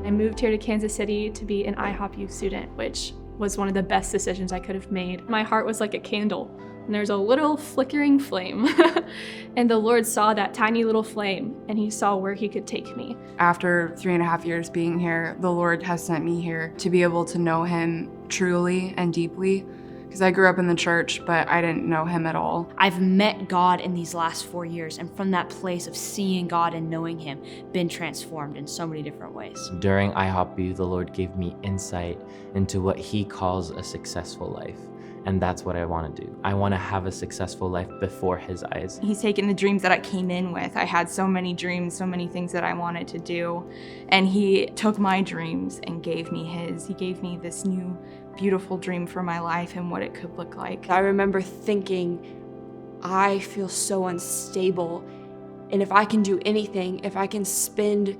I moved here to Kansas City to be an IHOPU student, which was one of the best decisions I could have made. My heart was like a candle, and there's a little flickering flame. And the Lord saw that tiny little flame, and he saw where he could take me. After 3.5 years being here, the Lord has sent me here to be able to know him truly and deeply. Because I grew up in the church, but I didn't know him at all. I've met God in these last 4 years, and from that place of seeing God and knowing him, been transformed in so many different ways. During IHOPU, the Lord gave me insight into what he calls a successful life. And that's what I want to do. I want to have a successful life before his eyes. He's taken the dreams that I came in with. I had so many dreams, so many things that I wanted to do. And he took my dreams and gave me his. He gave me this new, beautiful dream for my life and what it could look like. I remember thinking, I feel so unstable. And if I can do anything, if I can spend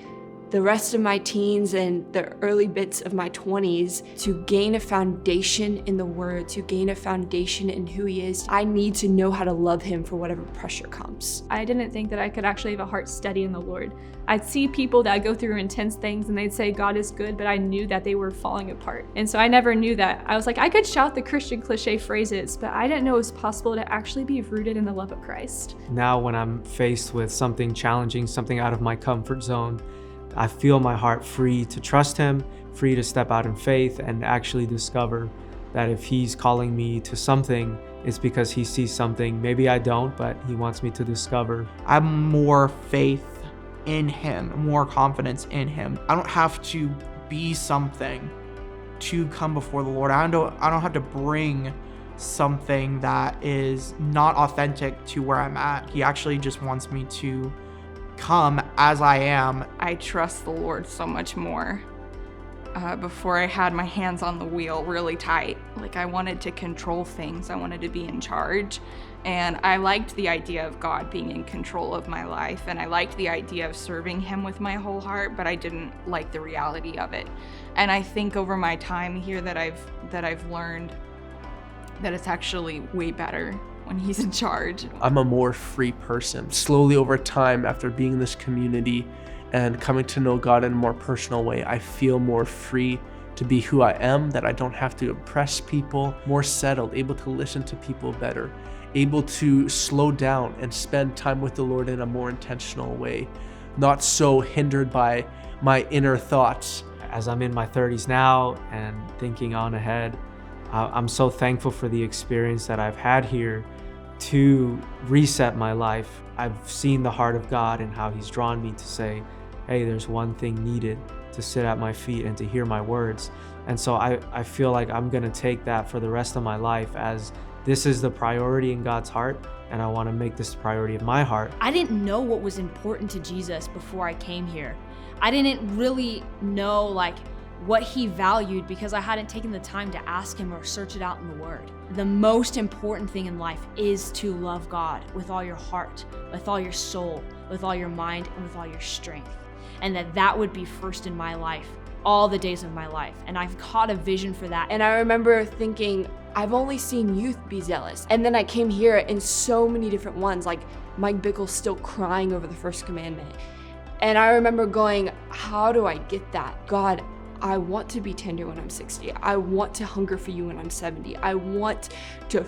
the rest of my teens and the early bits of my 20s to gain a foundation in the Word, to gain a foundation in who he is, I need to know how to love him for whatever pressure comes. I didn't think that I could actually have a heart steady in the Lord. I'd see people that go through intense things and they'd say God is good, but I knew that they were falling apart. And so I never knew that. I was like, I could shout the Christian cliche phrases, but I didn't know it was possible to actually be rooted in the love of Christ. Now when I'm faced with something challenging, something out of my comfort zone, I feel my heart free to trust him, free to step out in faith and actually discover that if he's calling me to something, it's because he sees something. Maybe I don't, but he wants me to discover. I have more faith in him, more confidence in him. I don't have to be something to come before the Lord. I don't have to bring something that is not authentic to where I'm at. He actually just wants me to come as I am. I trust the Lord so much more. Before I had my hands on the wheel really tight. Like I wanted to control things. I wanted to be in charge. And I liked the idea of God being in control of my life. And I liked the idea of serving him with my whole heart, but I didn't like the reality of it. And I think over my time here that I've learned that it's actually way better when he's in charge. I'm a more free person. Slowly over time, after being in this community and coming to know God in a more personal way, I feel more free to be who I am, that I don't have to impress people, more settled, able to listen to people better, able to slow down and spend time with the Lord in a more intentional way, not so hindered by my inner thoughts. As I'm in my 30s now and thinking on ahead, I'm so thankful for the experience that I've had here to reset my life. I've seen the heart of God and how he's drawn me to say, hey, there's one thing needed, to sit at my feet and to hear my words. And so I feel like I'm gonna take that for the rest of my life as this is the priority in God's heart, and I wanna make this the priority of my heart. I didn't know what was important to Jesus before I came here. I didn't really know what he valued because I hadn't taken the time to ask him or search it out in the Word. The most important thing in life is to love God with all your heart, with all your soul, with all your mind, and with all your strength. And that would be first in my life, all the days of my life. And I've caught a vision for that. And I remember thinking, I've only seen youth be zealous. And then I came here in so many different ones, like Mike Bickle's still crying over the first commandment. And I remember going, how do I get that? God, I want to be tender when I'm 60. I want to hunger for you when I'm 70. I want to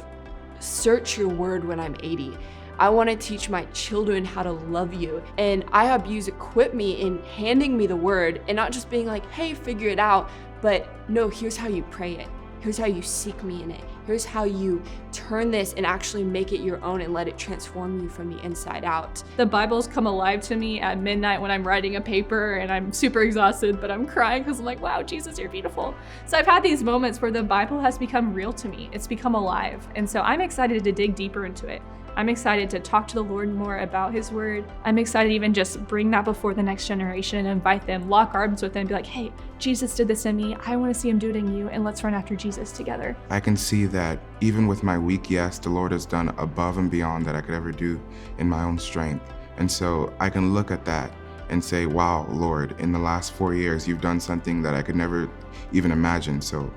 search your word when I'm 80. I want to teach my children how to love you. And IHOPU's equipped me in handing me the word and not just being like, hey, figure it out, but no, here's how you pray it. Here's how you seek me in it. Here's how you turn this and actually make it your own and let it transform you from the inside out. The Bible's come alive to me at midnight when I'm writing a paper and I'm super exhausted, but I'm crying because I'm like, wow, Jesus, you're beautiful. So I've had these moments where the Bible has become real to me. It's become alive. And so I'm excited to dig deeper into it. I'm excited to talk to the Lord more about his word. I'm excited to even just bring that before the next generation and invite them, lock arms with them, and be like, hey, Jesus did this in me. I want to see him do it in you, and let's run after Jesus together. I can see that even with my weak yes, the Lord has done above and beyond that I could ever do in my own strength. And so I can look at that and say, wow, Lord, in the last 4 years, you've done something that I could never even imagine. So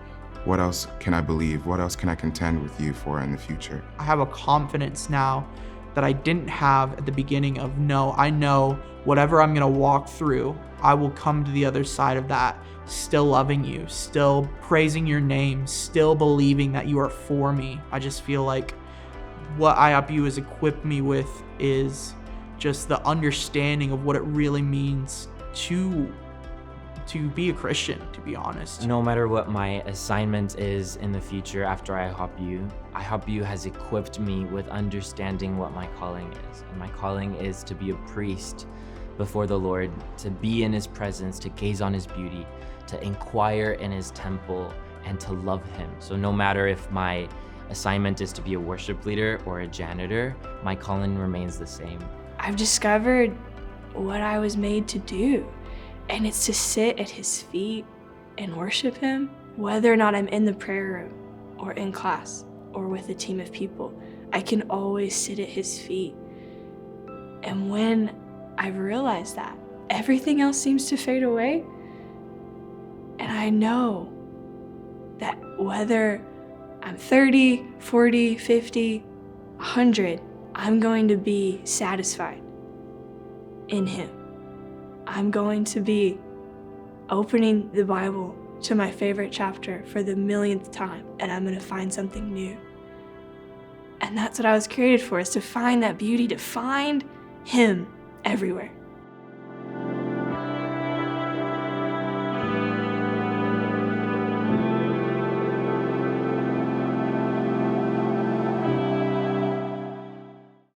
what else can I believe? What else can I contend with you for in the future? I have a confidence now that I didn't have at the beginning of, no, I know whatever I'm gonna walk through, I will come to the other side of that still loving you, still praising your name, still believing that you are for me. I just feel like what IHOPU has equipped me with is just the understanding of what it really means to be a Christian, to be honest. No matter what my assignment is in the future after IHOPU has equipped me with understanding what my calling is. And my calling is to be a priest before the Lord, to be in his presence, to gaze on his beauty, to inquire in his temple, and to love him. So no matter if my assignment is to be a worship leader or a janitor, my calling remains the same. I've discovered what I was made to do, and it's to sit at his feet and worship him, whether or not I'm in the prayer room or in class or with a team of people. I can always sit at his feet. And when I've realized that, everything else seems to fade away. And I know that whether I'm 30, 40, 50, 100, I'm going to be satisfied in him. I'm going to be opening the Bible to my favorite chapter for the millionth time, and I'm going to find something new. And that's what I was created for, is to find that beauty, to find him everywhere.